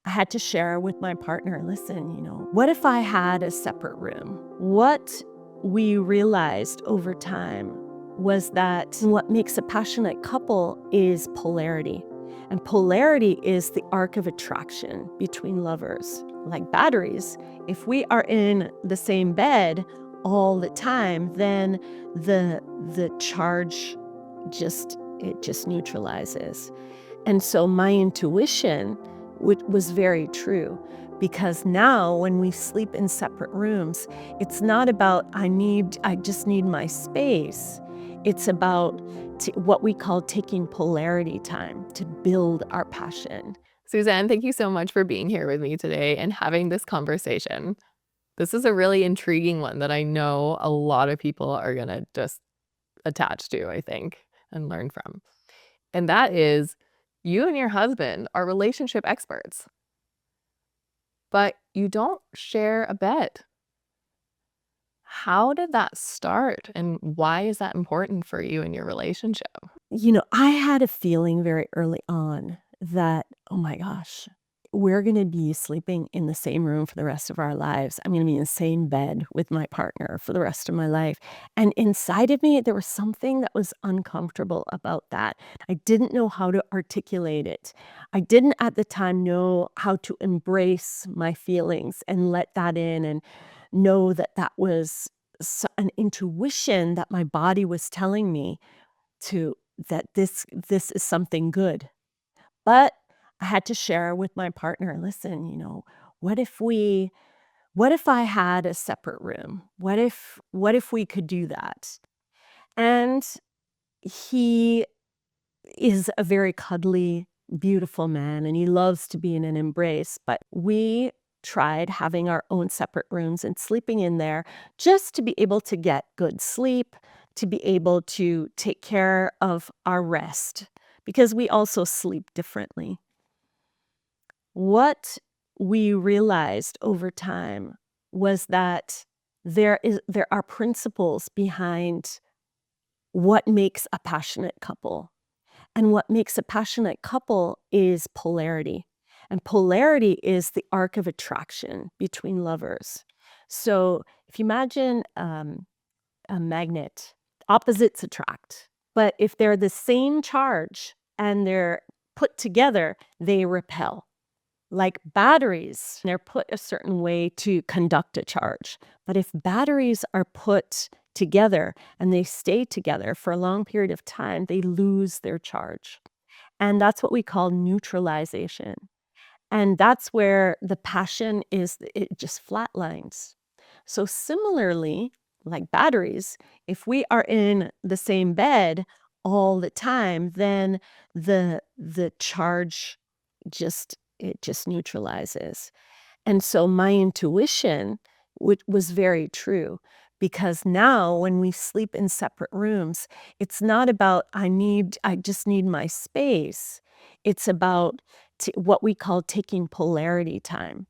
I had to share with my partner, listen, what if I had a separate room? What we realized over time was that what makes a passionate couple is polarity. And polarity is the arc of attraction between lovers. Like batteries, if we are in the same bed all the time, then the charge just neutralizes. And so my intuition was very true, because now when we sleep in separate rooms, it's not about I just need my space. It's about what we call taking polarity time to build our passion. Suzanne, thank you so much for being here with me today and having this conversation. This is a really intriguing one that I know a lot of people are going to just attach to, I think, and learn from. And that is, you and your husband are relationship experts, but you don't share a bed. How did that start, and why is that important for you in your relationship? I had a feeling very early on that, oh my gosh, we're going to be sleeping in the same room for the rest of our lives. I'm going to be in the same bed with my partner for the rest of my life. And inside of me, there was something that was uncomfortable about that. I didn't know how to articulate it. I didn't at the time know how to embrace my feelings and let that in, and know that that was an intuition that my body was telling me to that this is something good. But I had to share with my partner, listen, what if we what if I had a separate room? What if we could do that? And he is a very cuddly, beautiful man, and he loves to be in an embrace, but we tried having our own separate rooms and sleeping in there just to be able to get good sleep, to be able to take care of our rest, because we also sleep differently. What we realized over time was that there are principles behind what makes a passionate couple. And what makes a passionate couple is polarity. And polarity is the arc of attraction between lovers. So if you imagine a magnet, opposites attract. But if they're the same charge and they're put together, they repel. Like batteries, they're put a certain way to conduct a charge. But if batteries are put together and they stay together for a long period of time, they lose their charge. And that's what we call neutralization. And that's where the passion it just flatlines. So similarly, like batteries, if we are in the same bed all the time, then the charge just neutralizes. And so my intuition was very true, because now when we sleep in separate rooms, it's not about I just need my space. It's about what we call taking polarity time.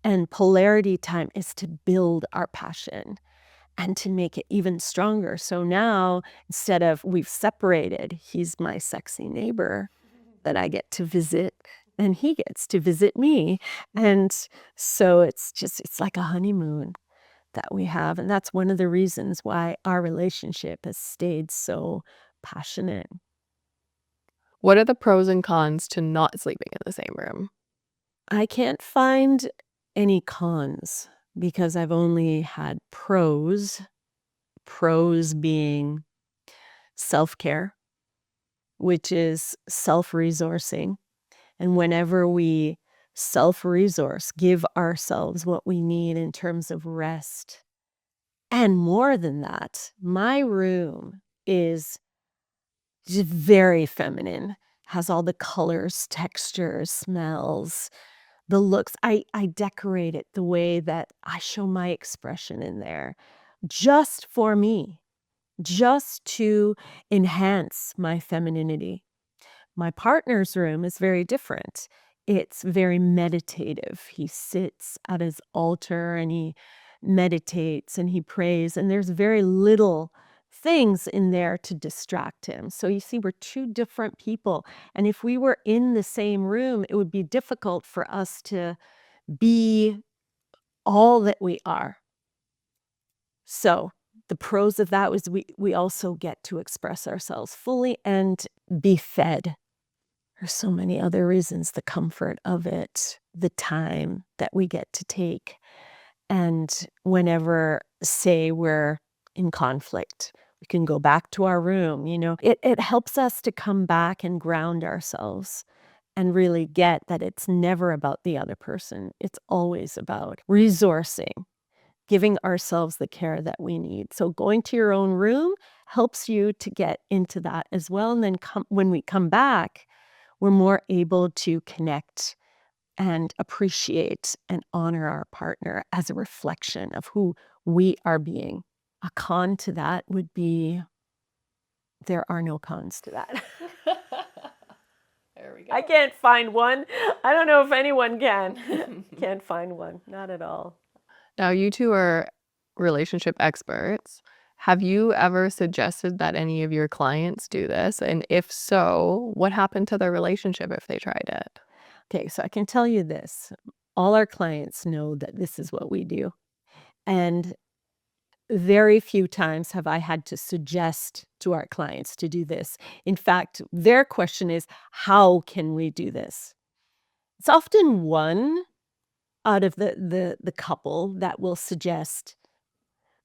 And polarity time is to build our passion and to make it even stronger. So now, instead of we've separated, he's my sexy neighbor that I get to visit, and he gets to visit me. And so it's like a honeymoon that we have. And that's one of the reasons why our relationship has stayed so passionate. What are the pros and cons to not sleeping in the same room? I can't find any cons because I've only had pros. Pros being self-care, which is self-resourcing. And whenever we self-resource, give ourselves what we need in terms of rest. And more than that, my room is just very feminine, has all the colors, textures, smells, the looks. I decorate it the way that I show my expression in there, just for me, just to enhance my femininity. My partner's room is very different. It's very meditative. He sits at his altar and he meditates and he prays, and there's very little things in there to distract him. So you see, we're two different people. And if we were in the same room, it would be difficult for us to be all that we are. So the pros of that was we also get to express ourselves fully and be fed. There's so many other reasons, the comfort of it, the time that we get to take. And whenever, say, we're in conflict, we can go back to our room, It helps us to come back and ground ourselves and really get that it's never about the other person. It's always about resourcing, giving ourselves the care that we need. So going to your own room helps you to get into that as well. And then when we come back, we're more able to connect and appreciate and honor our partner as a reflection of who we are being. A con to that would be there are no cons to that. There we go. I can't find one. I don't know if anyone can. Can't find one. Not at all. Now, you two are relationship experts. Have you ever suggested that any of your clients do this? And if so, what happened to their relationship if they tried it? Okay, so I can tell you this. All our clients know that this is what we do. And very few times have I had to suggest to our clients to do this. In fact, their question is, how can we do this? It's often one out of the couple that will suggest,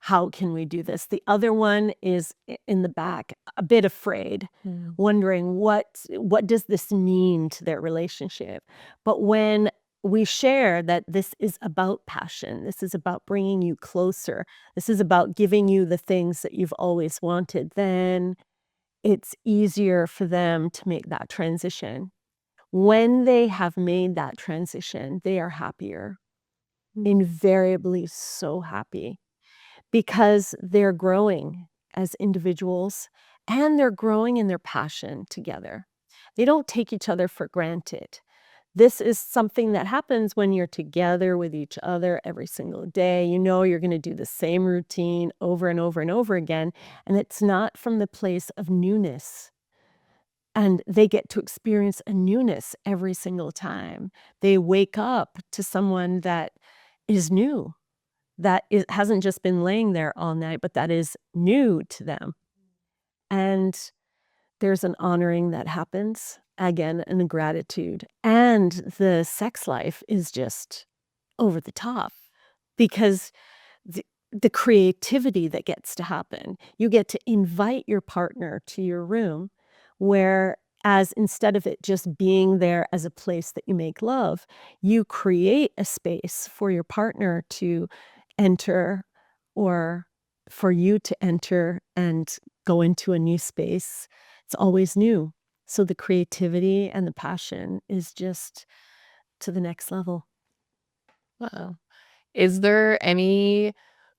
how can we do this? The other one is in the back, a bit afraid, wondering what does this mean to their relationship? But when we share that this is about passion, this is about bringing you closer, this is about giving you the things that you've always wanted, then it's easier for them to make that transition. When they have made that transition, they are happier, invariably so happy, because they're growing as individuals and they're growing in their passion together. They don't take each other for granted. This is something that happens when you're together with each other every single day. You know you're going to do the same routine over and over and over again, and it's not from the place of newness. And they get to experience a newness every single time. They wake up to someone that is new, that it hasn't just been laying there all night, but that is new to them. And there's an honoring that happens, again, and a gratitude. And the sex life is just over the top because the creativity that gets to happen, you get to invite your partner to your room, whereas instead of it just being there as a place that you make love, you create a space for your partner to enter, or for you to enter and go into a new space. It's always new. So the creativity and the passion is just to the next level. Wow. Is there any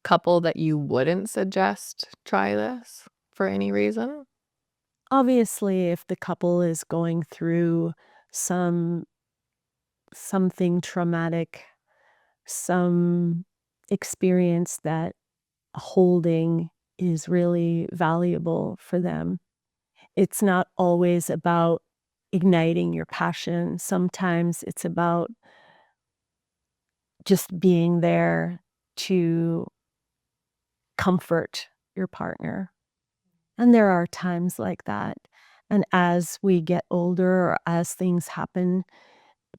couple that you wouldn't suggest try this for any reason? Obviously, if the couple is going through something traumatic, some experience that holding is really valuable for them. It's not always about igniting your passion. Sometimes it's about just being there to comfort your partner. And there are times like that. And as we get older or as things happen,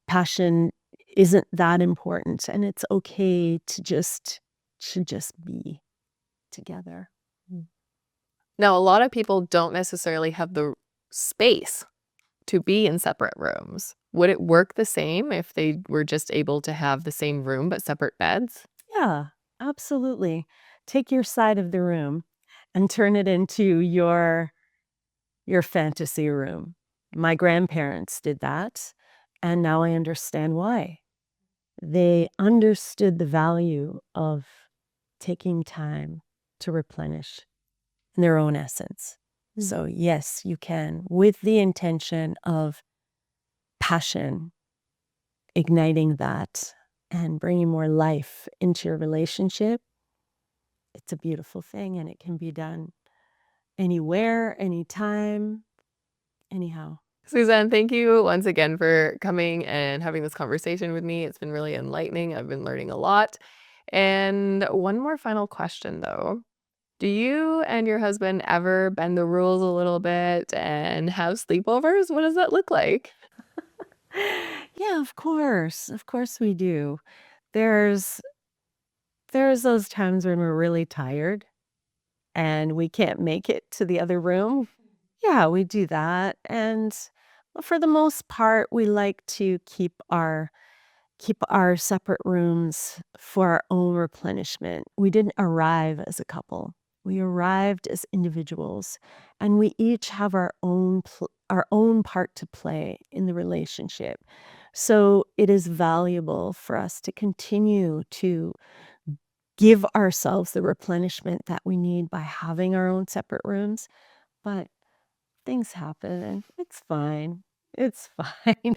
passion isn't that important, and it's okay to just be together. Now, a lot of people don't necessarily have the space to be in separate rooms. Would it work the same if they were just able to have the same room but separate beds? Yeah, absolutely. Take your side of the room and turn it into your fantasy room. My grandparents did that, and now I understand why. They understood the value of taking time to replenish in their own essence. So yes, you can, with the intention of passion, igniting that and bringing more life into your relationship. It's a beautiful thing, and it can be done. anywhere, anytime, anyhow. Suzanne, thank you once again for coming and having this conversation with me. It's been really enlightening. I've been learning a lot. And one more final question, though. Do you and your husband ever bend the rules a little bit and have sleepovers? What does that look like? Yeah, of course. Of course we do. There's there's those times when we're really tired and we can't make it to the other room. Yeah, we do that. And for the most part, we like to keep our separate rooms for our own replenishment. We didn't arrive as a couple. We arrived as individuals, and we each have our own part to play in the relationship. So it is valuable for us to continue to give ourselves the replenishment that we need by having our own separate rooms. But things happen and it's fine. It's fine.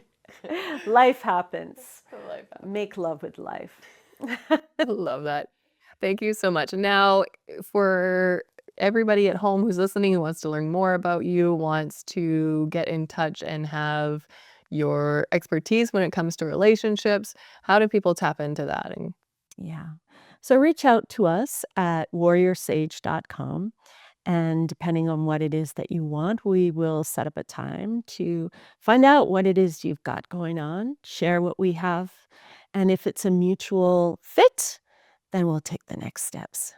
Life happens. Life happens. Make love with life. I love that. Thank you so much. Now, for everybody at home who's listening, who wants to learn more about you, wants to get in touch and have your expertise when it comes to relationships, how do people tap into that? And Yeah. So reach out to us at warriorsage.com. And depending on what it is that you want, we will set up a time to find out what it is you've got going on, share what we have. And if it's a mutual fit, then we'll take the next steps.